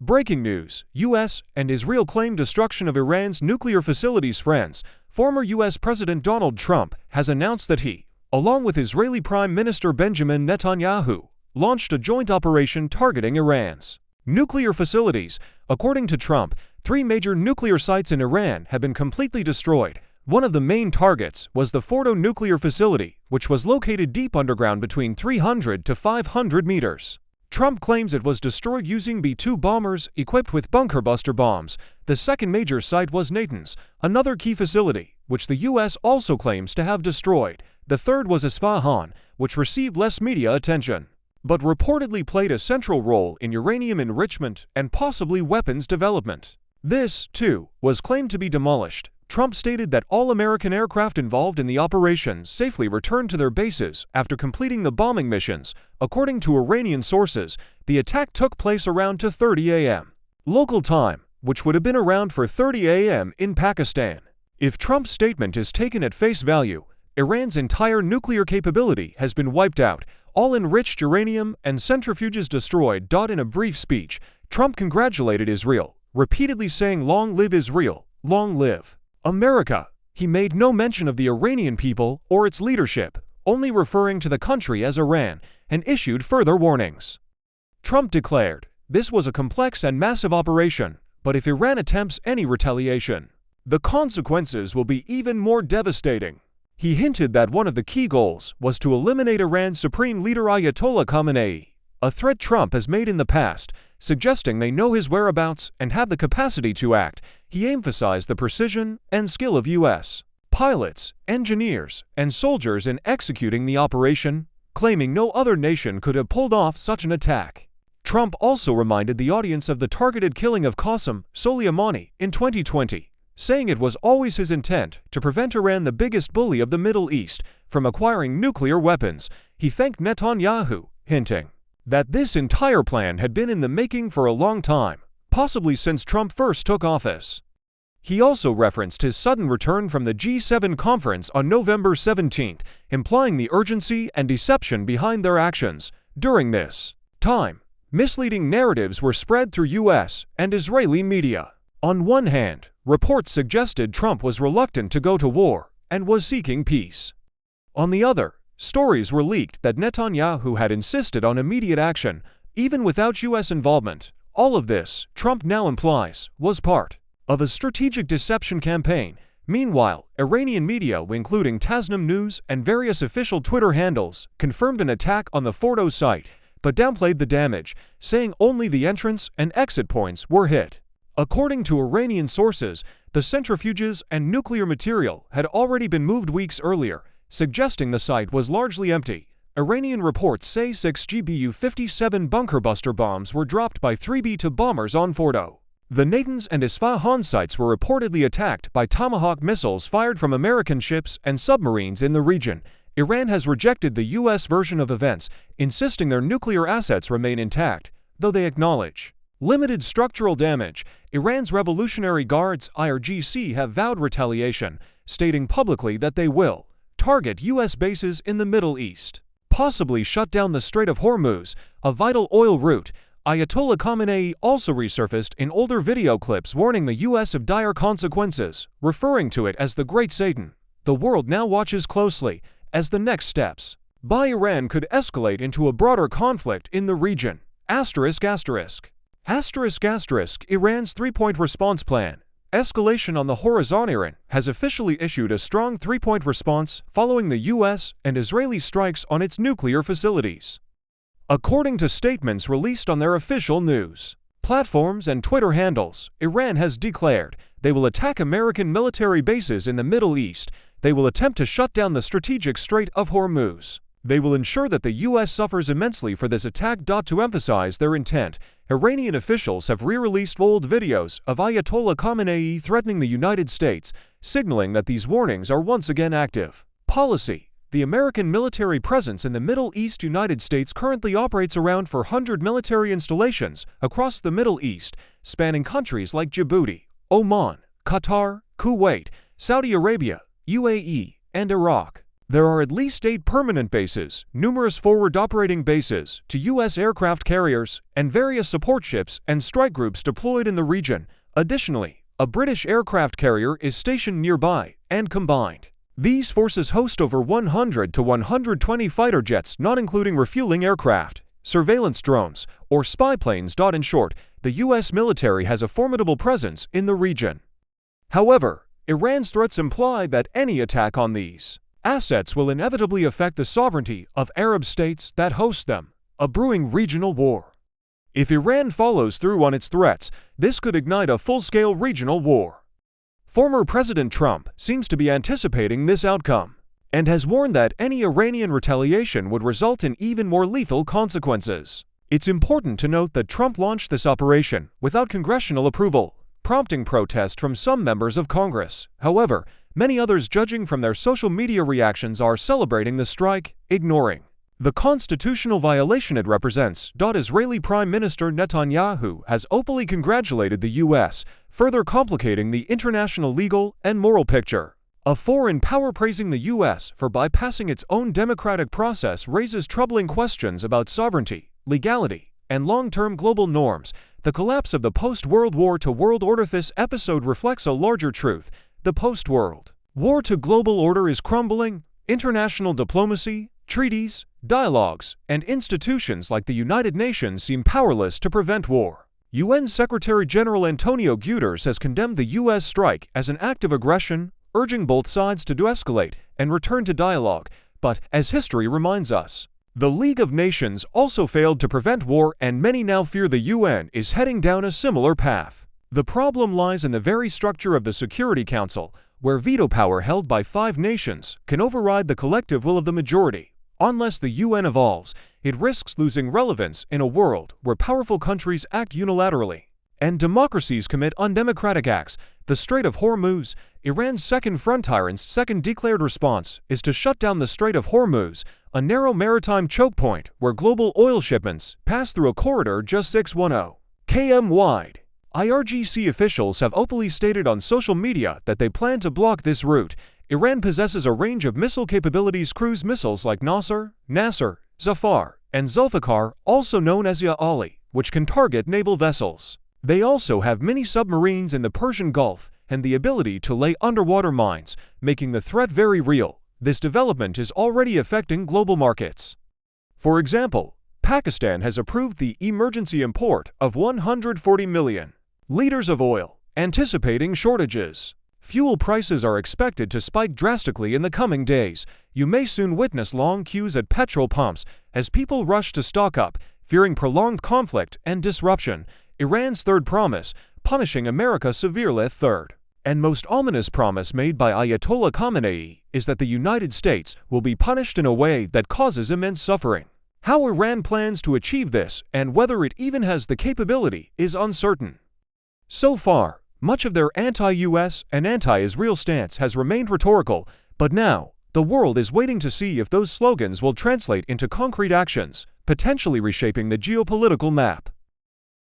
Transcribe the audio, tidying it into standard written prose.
Breaking news: U.S. and Israel claim destruction of Iran's nuclear facilities. Friends, former U.S. President Donald Trump has announced that he, along with Israeli Prime Minister Benjamin Netanyahu, launched a joint operation targeting Iran's nuclear facilities. According to Trump, 3 major nuclear sites in Iran have been completely destroyed. One of the main targets was the Fordo nuclear facility, which was located deep underground between 300 to 500 meters. Trump claims it was destroyed using B-2 bombers equipped with bunker-buster bombs. The second major site was Natanz, another key facility, which the U.S. also claims to have destroyed. The third was Isfahan, which received less media attention, but reportedly played a central role in uranium enrichment and possibly weapons development. This, too, was claimed to be demolished. Trump stated that all American aircraft involved in the operation safely returned to their bases after completing the bombing missions. According to Iranian sources, the attack took place around 2:30 a.m. local time, which would have been around 4:30 a.m. in Pakistan. If Trump's statement is taken at face value, Iran's entire nuclear capability has been wiped out, all enriched uranium and centrifuges destroyed. In a brief speech, Trump congratulated Israel, repeatedly saying, "Long live Israel, long live America." He made no mention of the Iranian people or its leadership, only referring to the country as Iran, and issued further warnings. Trump declared, "This was a complex and massive operation, but if Iran attempts any retaliation, the consequences will be even more devastating." He hinted that one of the key goals was to eliminate Iran's supreme leader Ayatollah Khamenei, a threat Trump has made in the past, suggesting they know his whereabouts and have the capacity to act. He emphasized the precision and skill of U.S. pilots, engineers, and soldiers in executing the operation, claiming no other nation could have pulled off such an attack. Trump also reminded the audience of the targeted killing of Qasem Soleimani in 2020, saying it was always his intent to prevent Iran, the biggest bully of the Middle East, from acquiring nuclear weapons. He thanked Netanyahu, hinting that this entire plan had been in the making for a long time, possibly since Trump first took office. He also referenced his sudden return from the G7 conference on November 17, implying the urgency and deception behind their actions. During this time, misleading narratives were spread through U.S. and Israeli media. On one hand, reports suggested Trump was reluctant to go to war and was seeking peace. On the other, stories were leaked that Netanyahu had insisted on immediate action, even without U.S. involvement. All of this, Trump now implies, was part of a strategic deception campaign. Meanwhile, Iranian media, including Tasnim News and various official Twitter handles, confirmed an attack on the Fordo site, but downplayed the damage, saying only the entrance and exit points were hit. According to Iranian sources, the centrifuges and nuclear material had already been moved weeks earlier, suggesting the site was largely empty. Iranian reports say 6 GBU-57 bunker-buster bombs were dropped by 3 B-2 bombers on Fordo. The Natanz and Isfahan sites were reportedly attacked by Tomahawk missiles fired from American ships and submarines in the region. Iran has rejected the U.S. version of events, insisting their nuclear assets remain intact, though they acknowledge limited structural damage. Iran's Revolutionary Guards (IRGC) have vowed retaliation, stating publicly that they will target U.S. bases in the Middle East, possibly shut down the Strait of Hormuz, a vital oil route. Ayatollah Khamenei also resurfaced in older video clips warning the U.S. of dire consequences, referring to it as the Great Satan. The world now watches closely, as the next steps by Iran could escalate into a broader conflict in the region. Iran's three-point response plan. Escalation on the horizon. Iran has officially issued a strong three-point response following the U.S. and Israeli strikes on its nuclear facilities. According to statements released on their official news platforms and Twitter handles, Iran has declared they will attack American military bases in the Middle East. They will attempt to shut down the strategic Strait of Hormuz. They will ensure that the U.S. suffers immensely for this attack. To emphasize their intent, Iranian officials have re-released old videos of Ayatollah Khamenei threatening the United States, signaling that these warnings are once again active. Policy. The American military presence in the Middle East. United States currently operates around 400 military installations across the Middle East, spanning countries like Djibouti, Oman, Qatar, Kuwait, Saudi Arabia, UAE, and Iraq. There are at least 8 permanent bases, numerous forward operating bases to U.S. aircraft carriers, and various support ships and strike groups deployed in the region. Additionally, a British aircraft carrier is stationed nearby, and combined, these forces host over 100 to 120 fighter jets, not including refueling aircraft, surveillance drones, or spy planes. In short, the U.S. military has a formidable presence in the region. However, Iran's threats imply that any attack on these assets will inevitably affect the sovereignty of Arab states that host them, a brewing regional war. If Iran follows through on its threats, this could ignite a full-scale regional war. Former President Trump seems to be anticipating this outcome, and has warned that any Iranian retaliation would result in even more lethal consequences. It's important to note that Trump launched this operation without congressional approval, prompting protest from some members of Congress. However, many others, judging from their social media reactions, are celebrating the strike, ignoring the constitutional violation it represents. Israeli Prime Minister Netanyahu has openly congratulated the U.S., further complicating the international legal and moral picture. A foreign power praising the U.S. for bypassing its own democratic process raises troubling questions about sovereignty, legality, and long-term global norms. The collapse of the post-World War to world order. This episode reflects a larger truth. The post-World War to global order is crumbling. International diplomacy, treaties, dialogues, and institutions like the United Nations seem powerless to prevent war. UN Secretary General Antonio Guterres has condemned the U.S. strike as an act of aggression, urging both sides to de-escalate and return to dialogue. But, as history reminds us, the League of Nations also failed to prevent war, and many now fear the UN is heading down a similar path. The problem lies in the very structure of the Security Council, where veto power held by 5 nations can override the collective will of the majority. Unless the UN evolves, it risks losing relevance in a world where powerful countries act unilaterally and democracies commit undemocratic acts. The Strait of Hormuz. Iran's second frontier's second declared response is to shut down the Strait of Hormuz, a narrow maritime choke point where global oil shipments pass through a corridor just 610 km wide. IRGC officials have openly stated on social media that they plan to block this route. Iran possesses a range of missile capabilities, cruise missiles like Nasser, Zafar, and Zulfikar, also known as Ya Ali, which can target naval vessels. They also have mini-submarines in the Persian Gulf and the ability to lay underwater mines, making the threat very real. This development is already affecting global markets. For example, Pakistan has approved the emergency import of 140 million liters of oil, anticipating shortages. Fuel prices are expected to spike drastically in the coming days. You may soon witness long queues at petrol pumps as people rush to stock up, fearing prolonged conflict and disruption. Iran's third promise, punishing America severely. Third and most ominous promise made by Ayatollah Khamenei is that the United States will be punished in a way that causes immense suffering. How Iran plans to achieve this and whether it even has the capability is uncertain. So far, much of their anti-US and anti-Israel stance has remained rhetorical, but now, the world is waiting to see if those slogans will translate into concrete actions, potentially reshaping the geopolitical map.